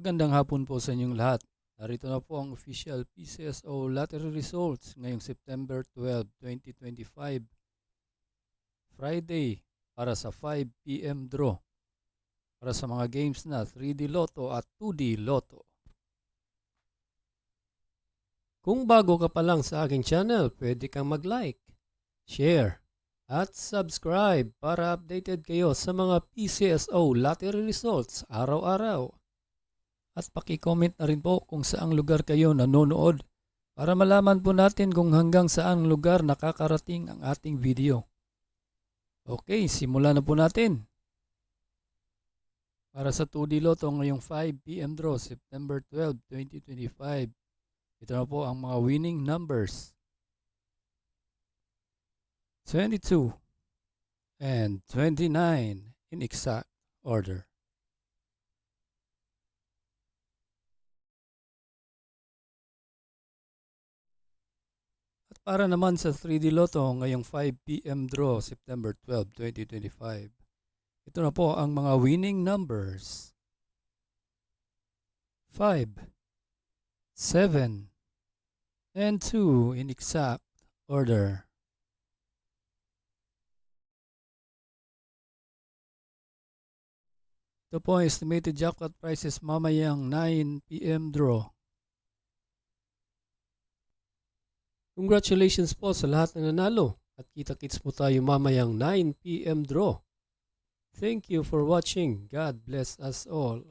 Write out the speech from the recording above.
Magandang hapon po sa inyong lahat. Narito na po ang official PCSO lottery results ngayong September 12, 2025, Friday para sa 5 p.m. draw para sa mga games na 3D Lotto at 2D Lotto. Kung bago ka pa lang sa aking channel, pwede kang mag-like, share, at subscribe para updated kayo sa mga PCSO lottery results araw-araw. At paki-comment na rin po kung saang lugar kayo nanonood para malaman po natin kung hanggang saang lugar nakakarating ang ating video. Okay, simulan na po natin. Para sa 2D Lotto ngayong 5 p.m. draw, September 12, 2025. Ito na po ang mga winning numbers. 22 and 29 in exact order. At para naman sa 3D Lotto ngayong 5 p.m. draw, September 12, 2025. Ito na po ang mga winning numbers. 5, 7, and 2 in exact order. Ito po ang estimated jackpot prices mamayang 9 p.m. draw. Congratulations po sa lahat na nanalo at kita-kits po tayo mamayang 9 p.m. draw. Thank you for watching. God bless us all.